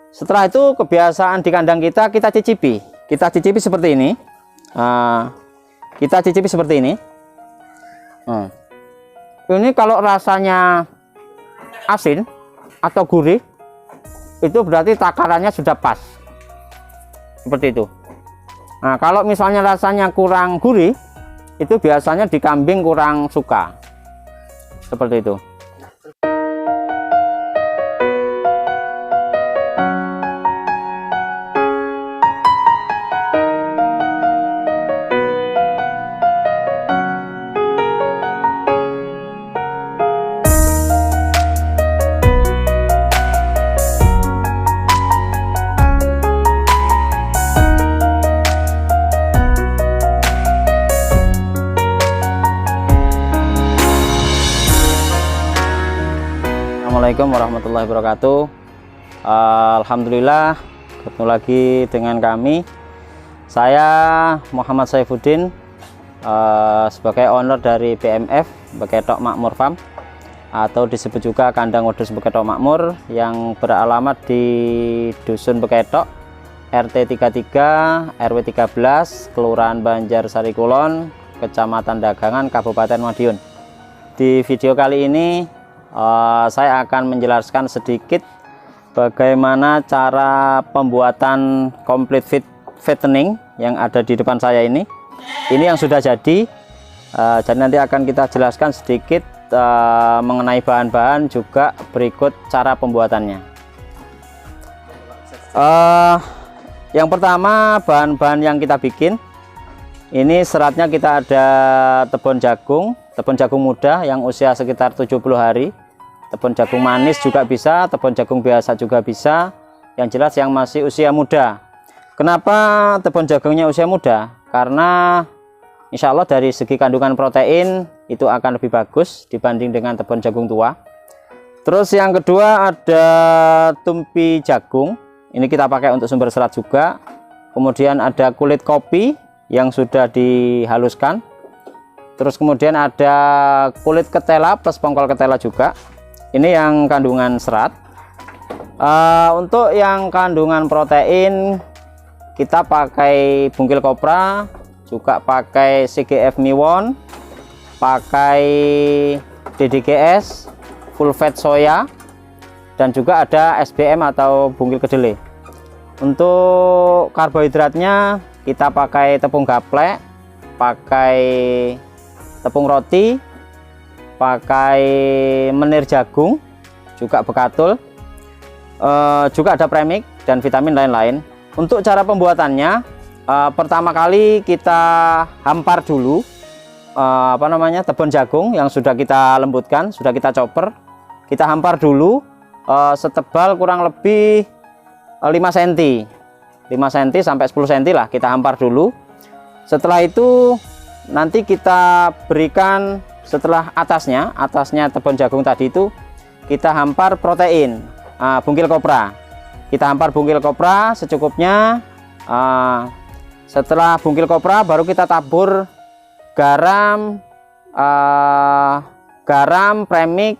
Setelah itu kebiasaan di kandang kita cicipi. Kita cicipi seperti ini. Kita cicipi seperti ini. Ini kalau rasanya asin atau gurih, itu berarti takarannya sudah pas. Seperti itu. Nah, kalau misalnya rasanya kurang gurih, itu biasanya di kambing kurang suka. Seperti itu. Assalamualaikum warahmatullahi wabarakatuh. Alhamdulillah, ketemu lagi dengan kami. Saya Muhammad Saifuddin, sebagai owner dari BMF Beketok Makmur Farm, atau disebut juga kandang wedhus Beketok Makmur, yang beralamat di Dusun Beketok, RT 33 RW 13, Kelurahan Banjarsari Kulon, Kecamatan Dagangan, Kabupaten Madiun. Di video kali ini saya akan menjelaskan sedikit bagaimana cara pembuatan complete feed fattening yang ada di depan saya ini. Ini yang sudah jadi. Jadi nanti akan kita jelaskan sedikit mengenai bahan-bahan, juga berikut cara pembuatannya. Yang pertama, bahan-bahan yang kita bikin ini, seratnya kita ada tepung jagung muda yang usia sekitar 70 hari, tepung jagung manis juga bisa, tepung jagung biasa juga bisa, yang jelas yang masih usia muda. Kenapa tepung jagungnya usia muda? Karena insya Allah dari segi kandungan protein itu akan lebih bagus dibanding dengan tepung jagung tua. Terus yang kedua ada tumpi jagung, ini kita pakai untuk sumber serat juga. Kemudian ada kulit kopi yang sudah dihaluskan. Terus kemudian ada kulit ketela plus pongkol ketela juga. Ini yang kandungan serat. Untuk yang kandungan protein kita pakai bungkil kopra, juga pakai CGF Miwon, pakai DDGS, full fat soya, dan juga ada SBM atau bungkil kedelai. Untuk karbohidratnya kita pakai tepung gaplek, pakai tepung roti, pakai menir jagung, juga bekatul, juga ada premix dan vitamin lain-lain. Untuk cara pembuatannya, pertama kali kita hampar dulu tepung jagung yang sudah kita lembutkan, sudah kita chopper. Kita hampar dulu setebal kurang lebih 5 cm. 5 cm sampai 10 cm lah kita hampar dulu. Setelah itu nanti kita berikan, setelah atasnya tepung jagung tadi itu kita hampar protein, bungkil kopra. Kita hampar bungkil kopra secukupnya. Setelah bungkil kopra baru kita tabur garam, premix,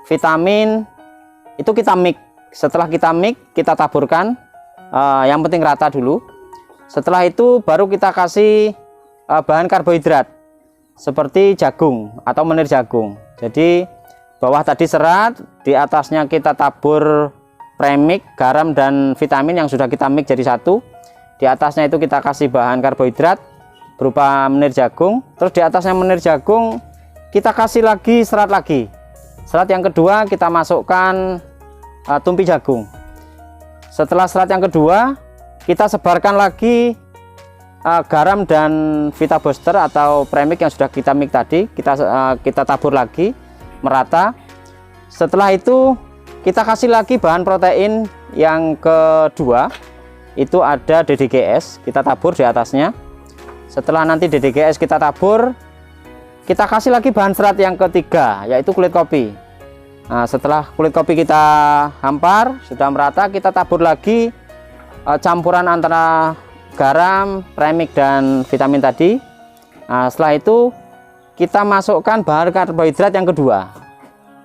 vitamin, itu kita mix. Setelah kita mix, kita taburkan, yang penting rata dulu. Setelah itu baru kita kasih bahan karbohidrat seperti jagung atau menir jagung. Jadi bawah tadi serat, di atasnya kita tabur premix, garam dan vitamin yang sudah kita mix jadi satu. Di atasnya itu kita kasih bahan karbohidrat berupa menir jagung. Terus di atasnya menir jagung kita kasih lagi serat lagi. Serat yang kedua kita masukkan tumpi jagung. Setelah serat yang kedua kita sebarkan lagi garam dan Vita Booster atau premix yang sudah kita mix tadi, kita tabur lagi merata. Setelah itu kita kasih lagi bahan protein yang kedua, itu ada DDGS, kita tabur di atasnya. Setelah nanti DDGS kita tabur, kita kasih lagi bahan serat yang ketiga, yaitu kulit kopi. Nah, setelah kulit kopi kita hampar sudah merata, kita tabur lagi campuran antara garam, premix dan vitamin tadi. Nah, setelah itu kita masukkan bahan karbohidrat yang kedua,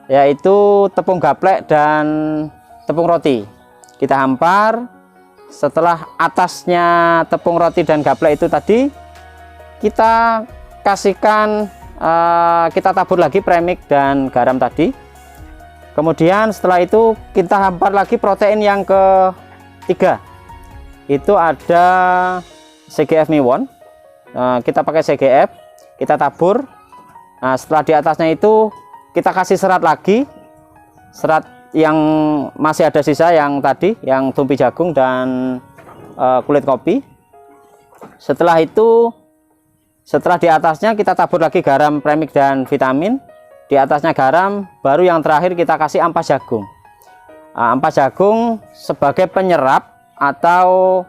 yaitu tepung gaplek dan tepung roti. kita hampar. Setelah atasnya tepung roti dan gaplek itu tadi kita kasihkan, kita tabur lagi premix dan garam tadi. Kemudian setelah itu kita hampar lagi protein yang ketiga, itu ada CGF Miwon. Kita pakai CGF, kita tabur. Nah, setelah di atasnya itu kita kasih serat lagi, serat yang masih ada sisa yang tadi, yang tumpi jagung dan kulit kopi. Setelah itu, setelah di atasnya kita tabur lagi garam premix dan vitamin. Di atasnya garam, baru yang terakhir kita kasih ampas jagung. Ampas jagung sebagai penyerap atau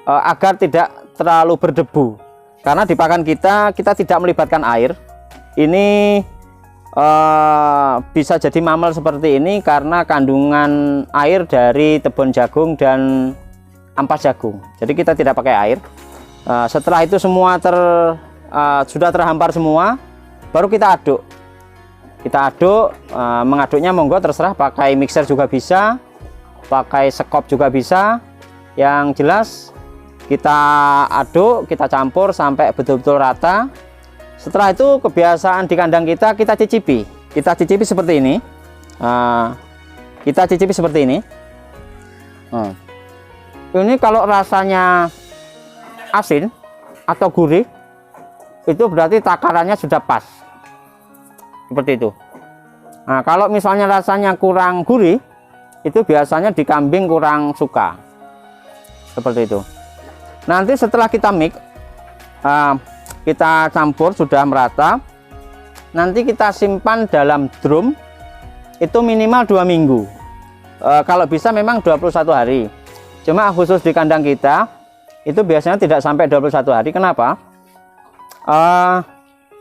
agar tidak terlalu berdebu. Karena di pakan kita tidak melibatkan air. Ini bisa jadi mamel seperti ini karena kandungan air dari tepung jagung dan ampas jagung. Jadi kita tidak pakai air. Setelah itu semua sudah terhampar semua, baru kita aduk. Kita aduk, mengaduknya monggo terserah, pakai mixer juga bisa, pakai sekop juga bisa. Yang jelas kita aduk, kita campur sampai betul-betul rata. Setelah itu kebiasaan di kandang kita cicipi. Kita cicipi seperti ini. Kita cicipi seperti ini. Ini kalau rasanya asin atau gurih, itu berarti takarannya sudah pas. Seperti itu. Nah, kalau misalnya rasanya kurang gurih, itu biasanya di kambing kurang suka. Seperti itu. Nanti setelah kita mix, kita campur sudah merata, nanti kita simpan dalam drum itu minimal 2 minggu. Kalau bisa memang 21 hari. Cuma khusus di kandang kita itu biasanya tidak sampai 21 hari. Kenapa?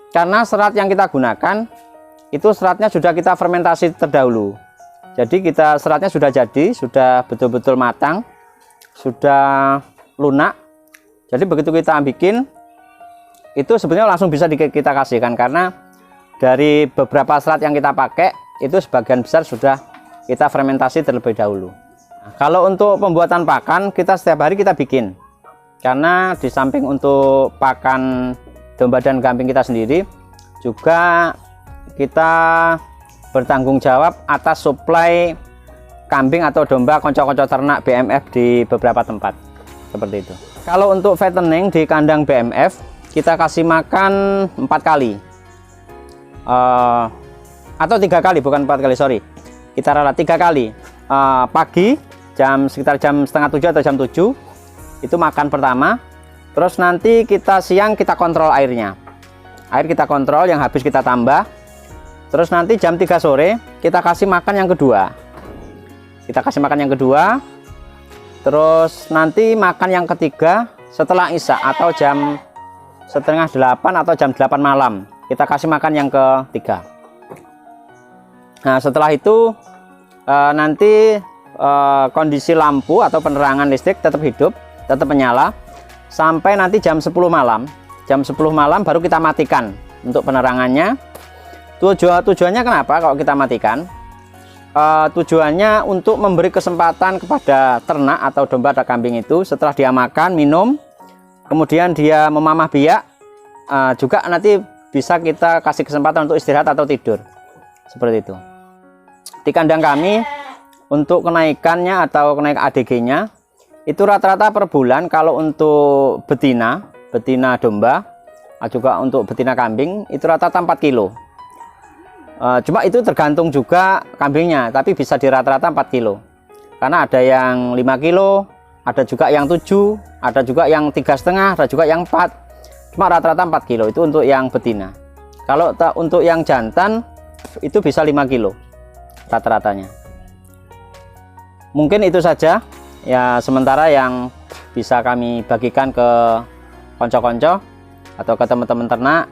Karena serat yang kita gunakan itu seratnya sudah kita fermentasi terdahulu. Jadi seratnya sudah jadi, sudah betul-betul matang, sudah lunak. Jadi begitu kita bikin, itu sebenarnya langsung bisa kita kasihkan, karena dari beberapa serat yang kita pakai itu sebagian besar sudah kita fermentasi terlebih dahulu. Nah, kalau untuk pembuatan pakan, kita setiap hari kita bikin, karena di samping untuk pakan domba dan kambing kita sendiri, juga kita bertanggung jawab atas suplai kambing atau domba konco-konco ternak BMF di beberapa tempat. Seperti itu. Kalau untuk fattening di kandang BMF, kita kasih makan 4 kali atau 3 kali, bukan 4 kali, sorry, kita ralat 3 kali. Pagi sekitar jam setengah 7 atau jam 7 itu makan pertama. Terus nanti siang kita kontrol airnya, air kita kontrol, yang habis kita tambah. Terus nanti jam 3 sore kita kasih makan yang kedua, terus nanti makan yang ketiga setelah isya atau jam setengah 8 atau jam 8 malam kita kasih makan yang ketiga. Nah, setelah itu nanti kondisi lampu atau penerangan listrik tetap hidup, tetap menyala sampai nanti jam 10 malam. Jam 10 malam baru kita matikan untuk penerangannya. Tujuannya kenapa kalau kita matikan? Tujuannya untuk memberi kesempatan kepada ternak atau domba atau kambing itu setelah dia makan, minum, kemudian dia memamah biak, juga nanti bisa kita kasih kesempatan untuk istirahat atau tidur. Seperti itu. Di kandang kami untuk kenaikannya atau kenaikan ADG-nya itu rata-rata per bulan, kalau untuk betina domba, juga untuk betina kambing itu rata-rata 4 kilo. Cuma itu tergantung juga kambingnya, tapi bisa di rata-rata 4 kilo. Karena ada yang 5 kilo, ada juga yang 7, ada juga yang 3,5, ada juga yang 4. Cuma rata-rata 4 kilo itu untuk yang betina. Kalau untuk yang jantan itu bisa 5 kilo rata-ratanya. Mungkin itu saja ya sementara yang bisa kami bagikan ke konco-konco atau ke teman-teman ternak.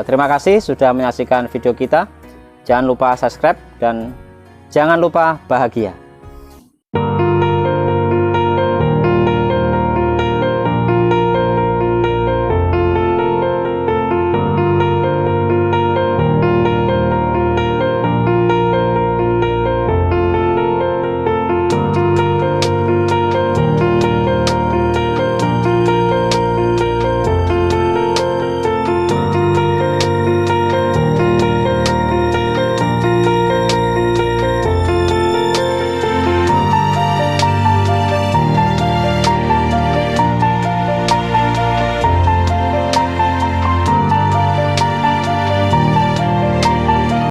Terima kasih sudah menyaksikan video kita. Jangan lupa subscribe dan jangan lupa bahagia.